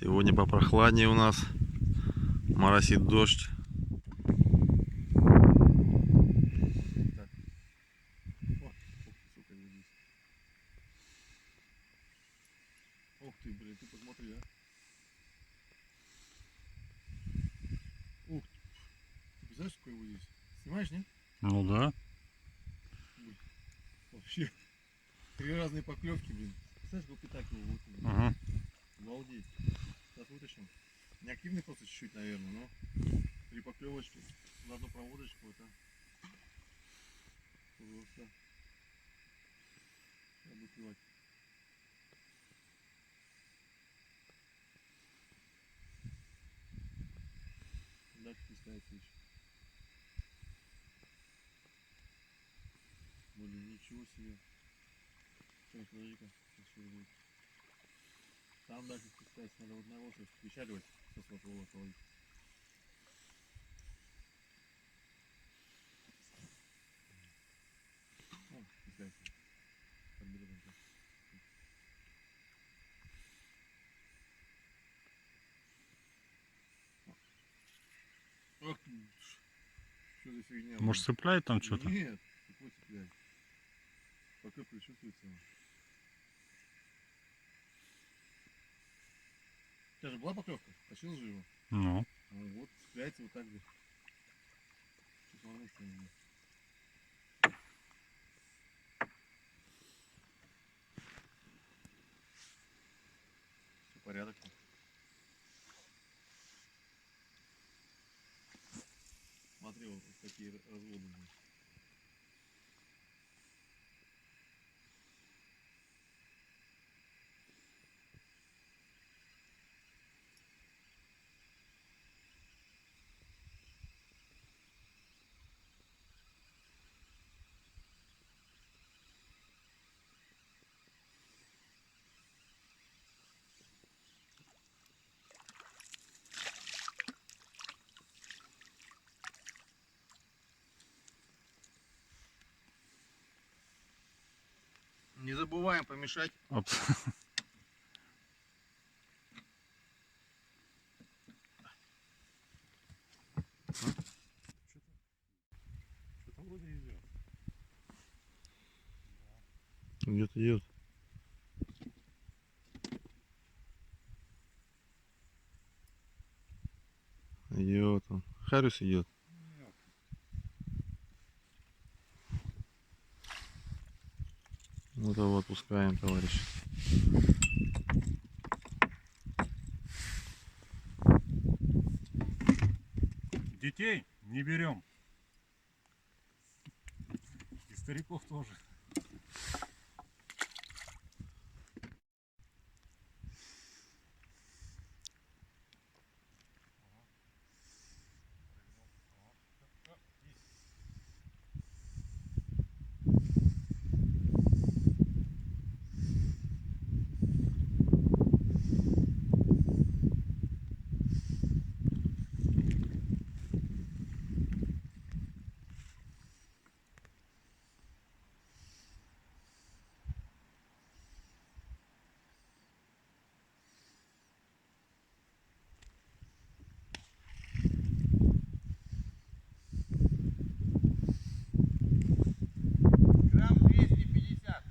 Сегодня попрохладнее у нас. Моросит дождь. Ух ты, блин, ты посмотри, а. Ух ты. Ты представляешь, сколько его здесь? Снимаешь, нет? Ну да. Вообще. 3 разные поклевки, блин. Представляешь, сколько пятак его выкинул? Угу. Обалдеть. Сейчас вытащим. Неактивный просто чуть-чуть, наверное, но 3 поклевочки. Заодно проводочку, это. Просто. Я буду клевать. Дальше пускается еще. Блин, ничего себе. Сейчас, подожди-ка. Сейчас будет. Там дальше спускается, надо вот на лошадь причаливать. Сейчас вот волос ловить. О, спускается. Подберем. Ах ты, что за фигня? Может, цепляет там что-то? Нет, какой цепляет? Поклевка чувствуется. У тебя же была поклевка? Тащил же его? Ну. Ну вот, цепляется вот так же. Сейчас волнуется немного. Все порядок. Смотри, вот такие разводы. Не забываем помешать. Опс. Что-то вроде идет. Где-то идет. Идет он. Харрис идет. Вот его отпускаем, товарищ. Детей не берем. И стариков тоже. Грамм 250.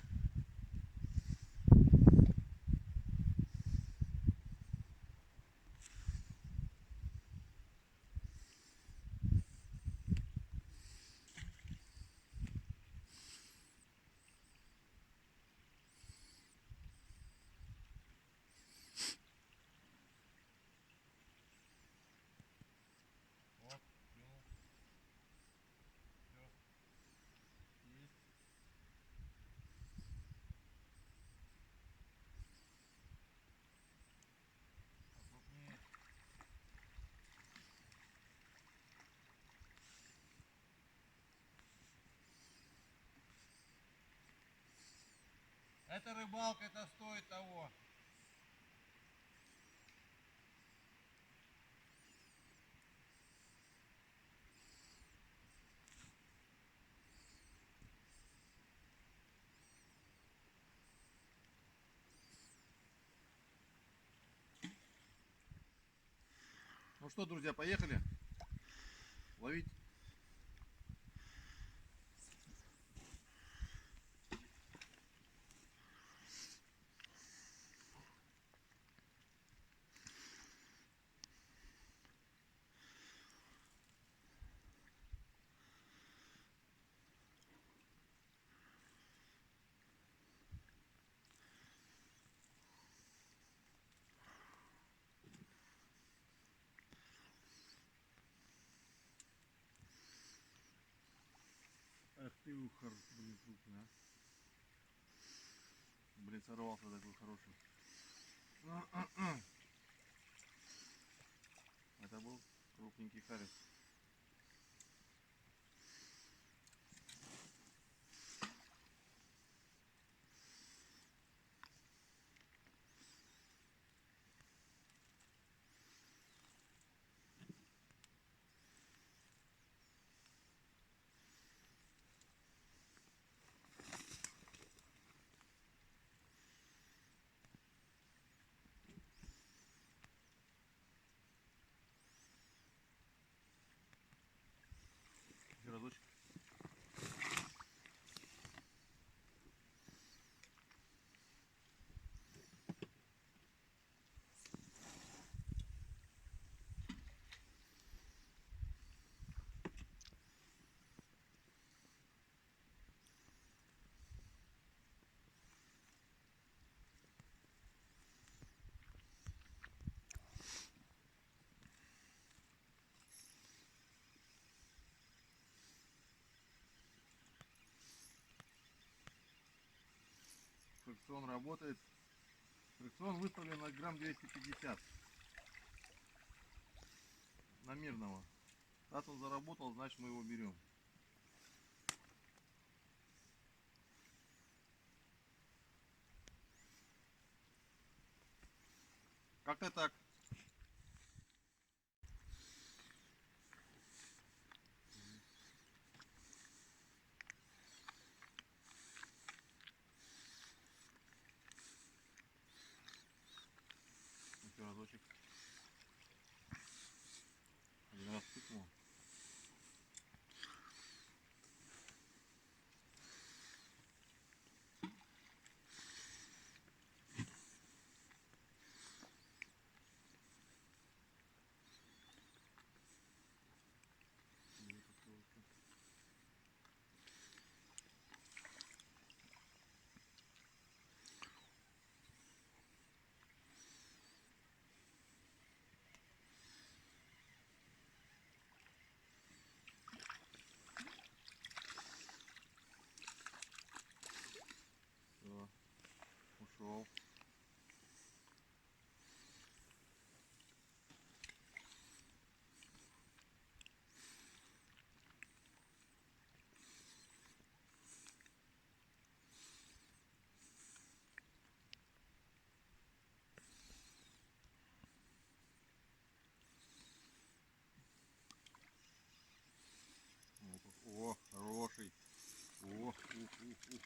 Вот, плюнул. Все. Есть. Покрупнее. Это рыбалка, это стоит того. Ну что, друзья, поехали ловить. Эх ты, ухар, блин, крупный, а. Блин, сорвался такой хороший. Это был крупненький карась. Еще разочек. Фрикцион работает. Фрикцион выставлен на грамм 250 на мирного. Раз он заработал, значит мы его берем. Как-то так. Еще разочек. Один раз тыкнул. Все, ушел. О, хороший. О, ух, ух, ух.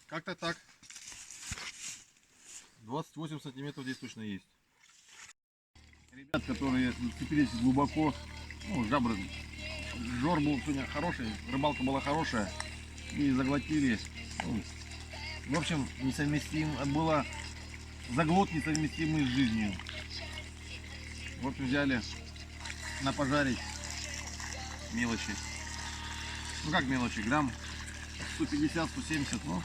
Как-то так. 28 сантиметров здесь точно есть. Ребят, которые зацепились глубоко, ну, жабры, жор был сегодня хороший, рыбалка была хорошая, и заглотили. Ну, в общем, несовместим, было заглот несовместимый с жизнью. В общем, взяли на пожарить мелочи. Ну как мелочи, грамм 150-170, ну,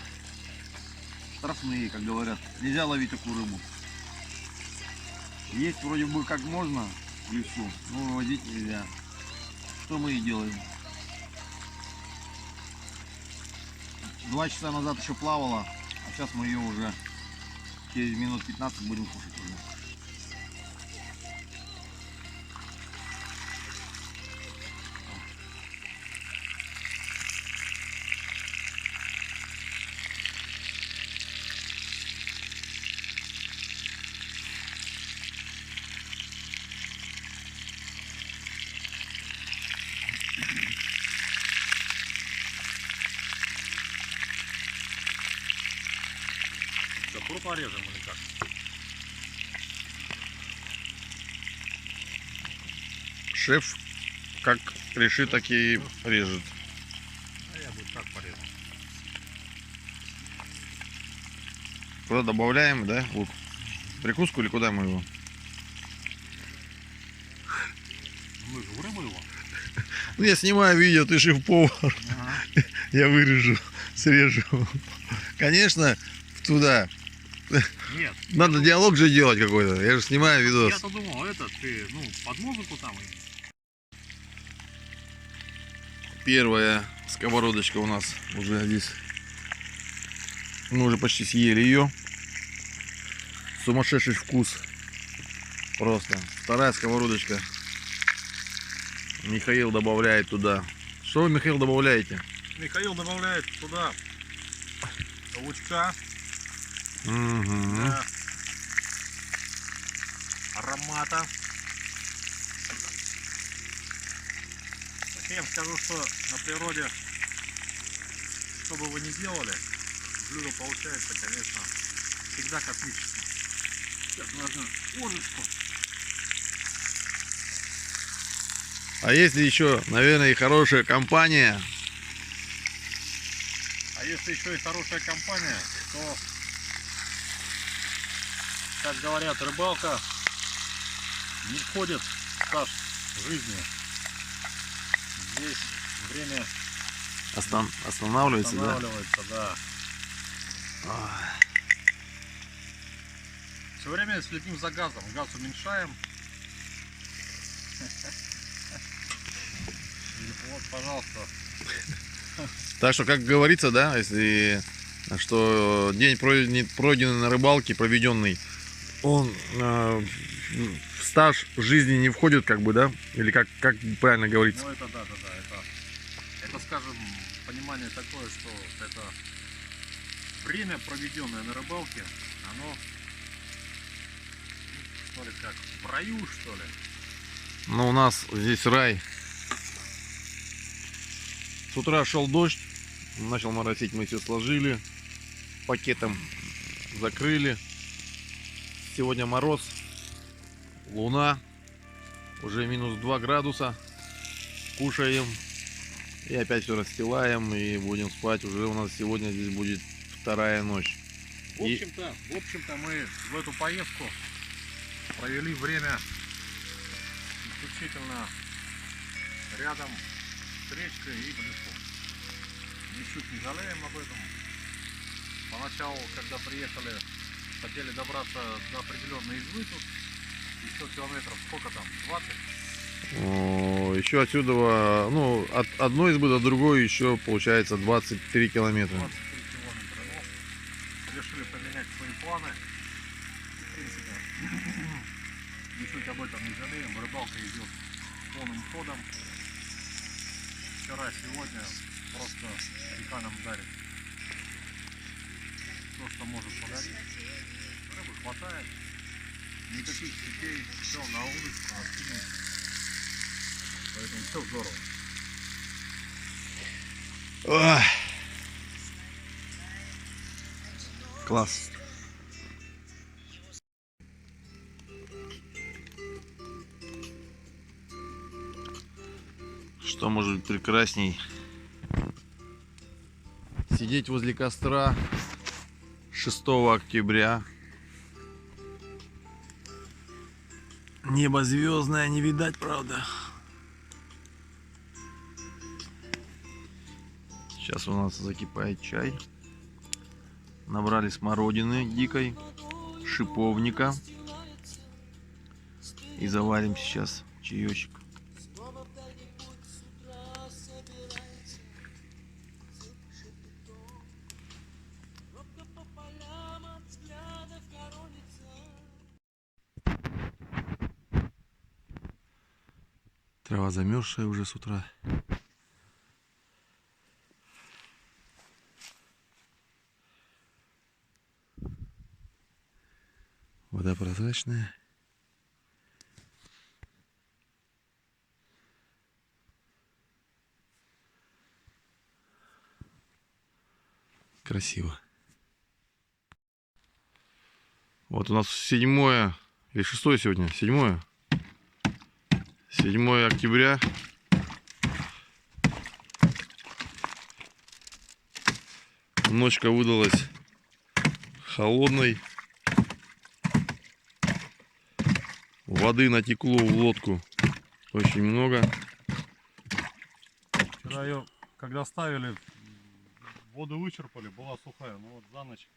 штрафные, как говорят. Нельзя ловить такую рыбу. Есть вроде бы как можно в лесу, но выводить нельзя. Что мы и делаем. 2 часа назад еще плавала, а сейчас мы ее уже через минут 15 будем кушать уже. порежем или как? Шеф как решит, так и режет. А я буду так порезать. Куда добавляем, да, лук? Прикуску или куда мы его? Мы же в рыбу его. Ну, я снимаю видео, ты шеф-повар. Ага. Я вырежу, срежу. Конечно, туда. Нет. Надо диалог же делать какой-то. Я же снимаю видос. Я-то думал, это ты, ну, под музыку там. Первая сковородочка у нас уже здесь. Мы уже почти съели ее. Сумасшедший вкус. Просто. Вторая сковородочка. Михаил добавляет туда. Что вы, Михаил, добавляете? Михаил добавляет туда лучка. Угу. Для аромата. Я вам скажу, что на природе, что бы вы ни делали, блюдо получается, конечно, всегда космическое. Сейчас нужно ложечку. А если еще, наверное, и хорошая компания. А если еще и хорошая компания, то, как говорят, рыбалка не входит в стаж жизни. Здесь время Останавливается, да? останавливается, да. Все время следим за газом. Газ уменьшаем. И вот, пожалуйста. Так что, как говорится, да, если что день пройденный на рыбалке, проведенный, он в стаж жизни не входит, как бы, да? Или как правильно говорится? Ну это да. Это, скажем, понимание такое, что это время, проведенное на рыбалке, оно, что ли, как в раю, что ли. Ну, у нас здесь рай. С утра шел дождь, начал моросить, мы все сложили, пакетом закрыли. Сегодня мороз, луна, уже минус 2 градуса. Кушаем и опять все расстилаем и будем спать. Уже у нас сегодня здесь будет вторая ночь. В общем-то мы в эту поездку провели время исключительно рядом с речкой и в лесу. Ничуть не жалеем об этом. Поначалу, когда приехали, хотели добраться до определенной избы тут. Еще километров сколько там? 20? Еще отсюда, ну, от одной избы до другой еще получается 23 километра. 23 километра. Ну, решили поменять свои планы. В принципе, ничуть об этом не жалеем. Рыбалка идет полным ходом. Вчера, сегодня просто река нам дарит то, что может подарить. Рыбы хватает. Никаких сетей. Все на улице, на спине. Поэтому все здорово. Ох. Класс. Что может быть прекрасней? Сидеть возле костра 6 октября. Небо звездное, не видать, правда. Сейчас у нас закипает чай. Набрали смородины дикой, шиповника. И заварим сейчас чаечек. Трава замерзшая уже с утра. Вода прозрачная. Красиво. Вот у нас 7 или 6 сегодня? 7. 7 октября. Ночка выдалась холодной. Воды натекло в лодку очень много. Вчера ее, когда ставили, воду вычерпали, была сухая. Но вот за ночь,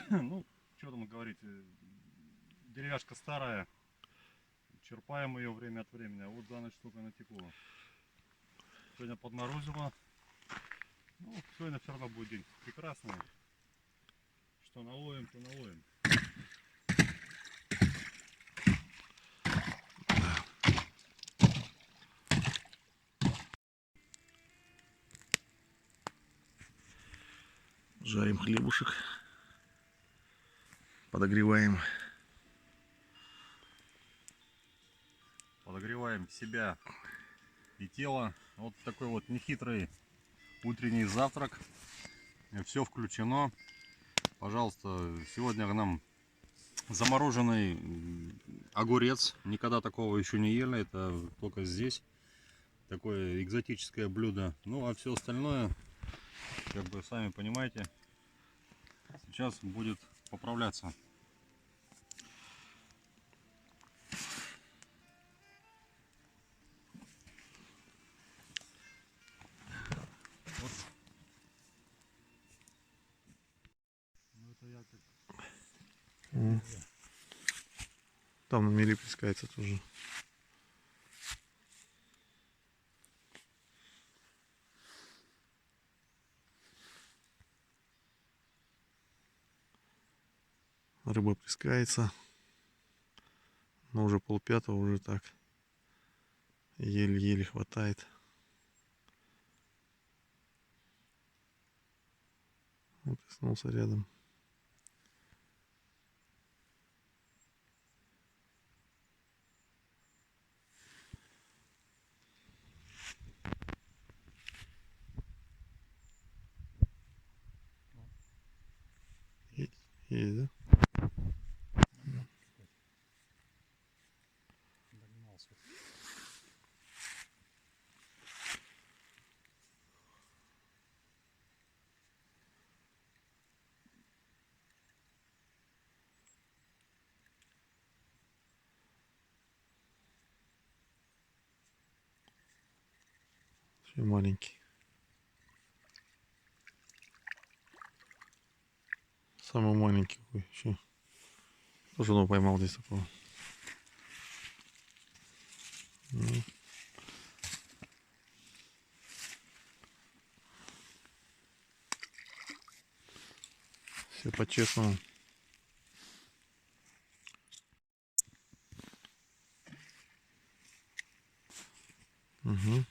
ну, что там говорить, деревяшка старая. Черпаем ее время от времени, а вот за ночь только натекло. Сегодня подморозило. Ну, сегодня все равно будет день прекрасный. Что наловим, то наловим. Жарим хлебушек. Подогреваем. Подогреваем себя и тело. Вот такой вот нехитрый утренний завтрак. Все включено. Пожалуйста, сегодня нам замороженный огурец. Никогда такого еще не ели. Это только здесь. Такое экзотическое блюдо. Ну а все остальное, как бы сами понимаете, сейчас будет поправляться. Вот. Ну, это я как... Там на мели плескается тоже. Рыба плескается. Но уже 4:30, уже так. Еле-еле хватает. Вот приснулся рядом. Есть, да? Все маленький. Самый маленький какой еще. Тоже он поймал здесь такого. Ну. Все по-честному. Угу.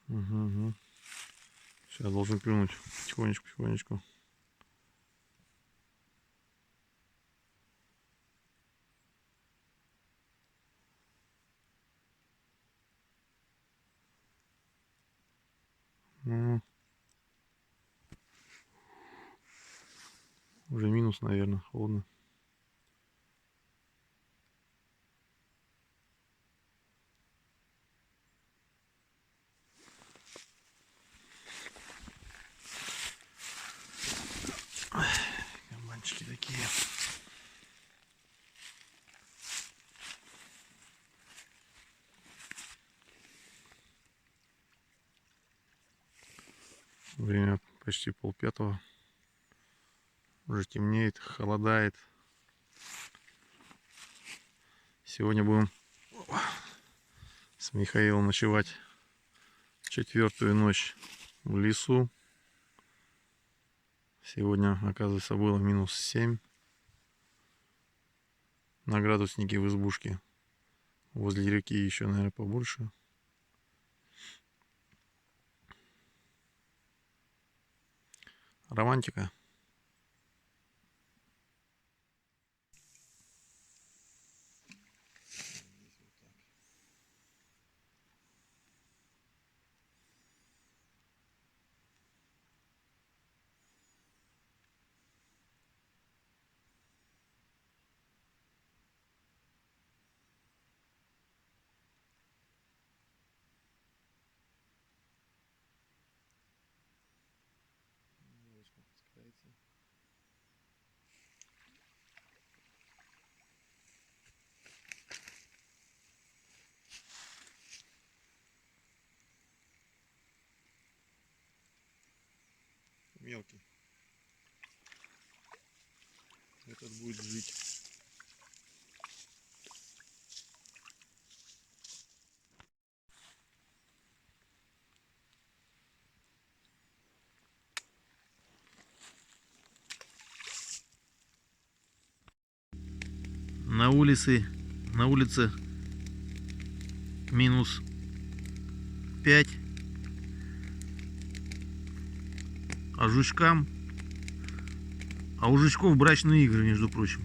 Угу. Сейчас должен клюнуть. Потихонечку, потихонечку. Ну, уже минус, наверное, холодно. Кабанчики такие. Время почти 4:30. Уже темнеет, холодает. Сегодня будем с Михаилом ночевать 4-ю ночь в лесу. Сегодня, оказывается, было -7 на градуснике в избушке. Возле реки еще, наверное, побольше. Романтика. Мелкий. Этот будет жить. На улице минус 5. А жучкам, а у жучков брачные игры, между прочим.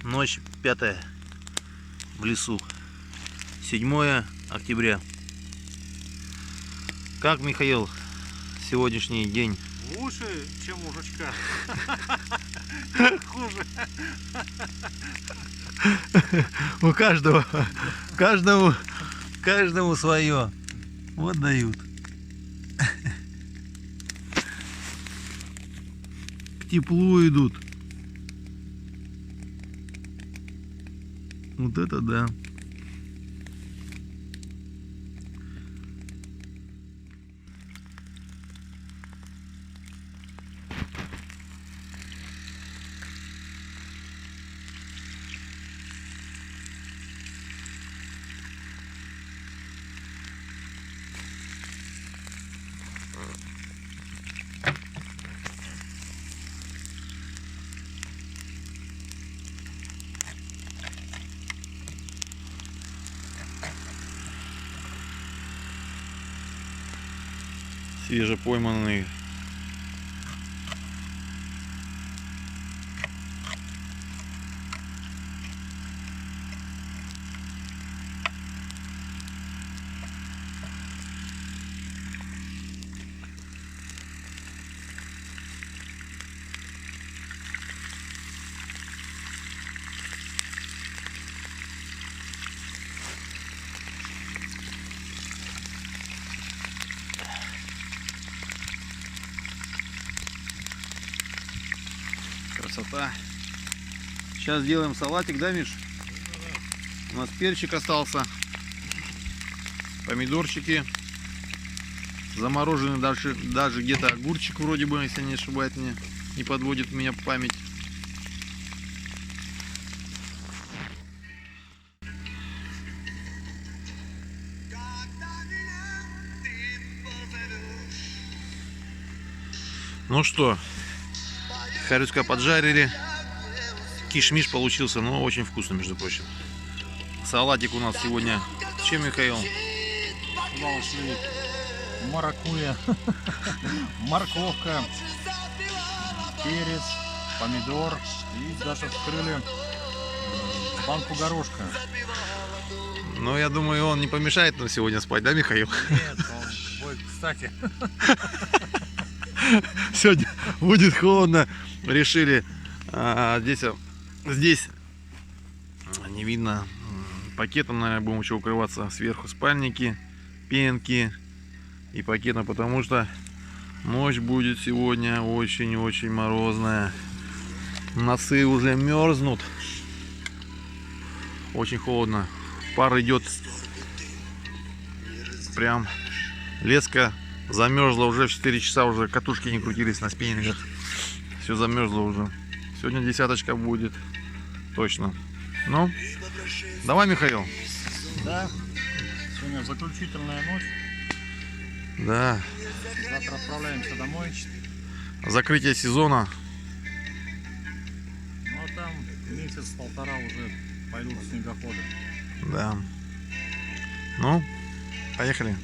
Ночь 5 в лесу. 7 октября. Как, Михаил, сегодняшний день? Лучше, чем у жучка. Хуже. У каждому свое. Вот дают. К теплу идут. Вот это да. Свежепойманный красота. Сейчас сделаем салатик, да, Миш? У нас перчик остался, помидорчики, замороженный даже где-то огурчик вроде бы, если не ошибает меня, не подводит меня память. Ну что, харюшка поджарили. Кишмиш получился, но очень вкусно, между прочим. Салатик у нас сегодня с чем, Михаил? Сюда ушли маракуйя, морковка, перец, помидор и даже вскрыли банку горошка. Ну, я думаю, он не помешает нам сегодня спать, да, Михаил? Нет, он будет, кстати. Сегодня будет холодно. Решили здесь не видно. Пакетом, наверное, будем еще укрываться сверху, спальники, пенки и пакетом, потому что ночь будет сегодня очень-очень морозная. Носы уже мерзнут. Очень холодно. Пар идет. Прям леска замерзла уже в 4 часа, уже катушки не крутились на спиннингах. Все замерзло уже. Сегодня десяточка будет. Точно. Ну, давай, Михаил. Да, сегодня заключительная ночь. Да. Завтра отправляемся домой. Закрытие сезона. месяц-полтора уже пойдут снегоходы. Да. Ну, поехали.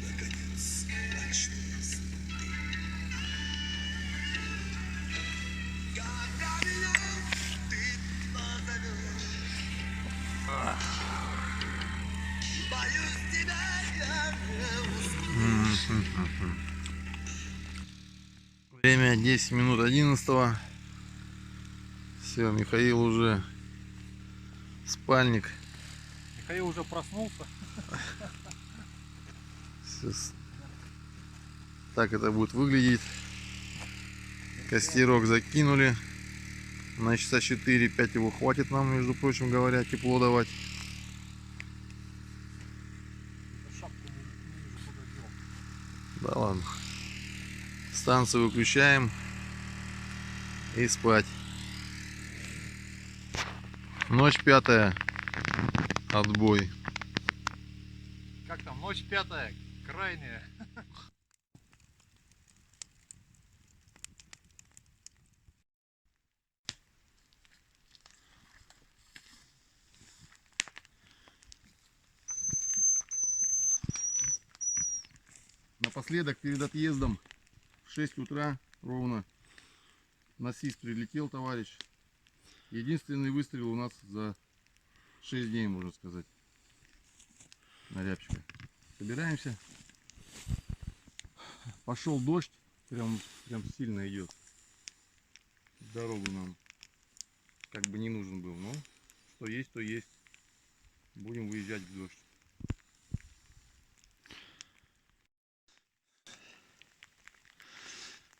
Время 10 минут 11. Все, Михаил уже спальник. Михаил уже проснулся. Всё так это будет выглядеть. Костерок закинули. На часа 4-5 его хватит нам, между прочим говоря, тепло давать. Да ладно. Станцию выключаем и спать. Ночь 5. Отбой. Как там, ночь 5, крайняя. Напоследок, перед отъездом, в 6 утра ровно, на СИС прилетел товарищ. Единственный выстрел у нас за 6 дней, можно сказать, на рябчика. Собираемся. Пошел дождь, прям сильно идет. Дорогу нам как бы не нужен был, но что есть, то есть. Будем выезжать в дождь.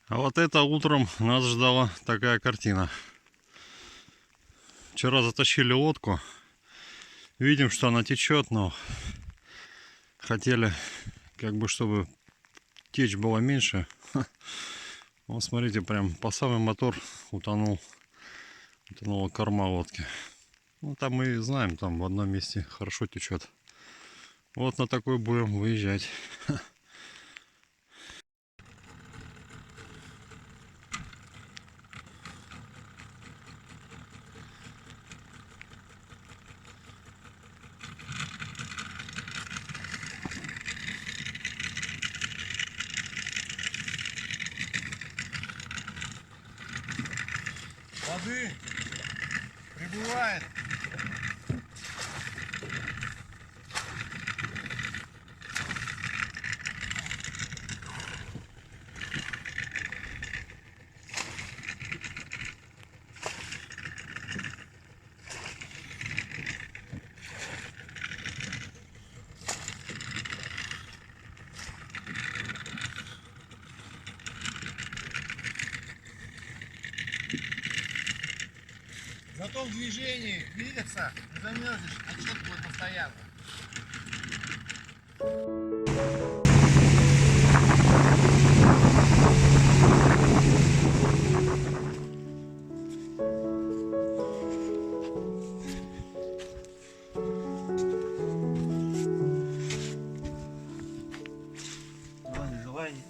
А вот это утром нас ждала такая картина. Вчера затащили лодку. Видим, что она течет, но хотели, как бы, чтобы течь было меньше. Вот смотрите, прям по самый мотор утонула корма лодки. Ну там мы знаем, там в одном месте хорошо течет. Вот на такой будем выезжать. Воды прибывает. Зато в движении двигаться, не замерзнешь, отчет будет постоянно. Желание.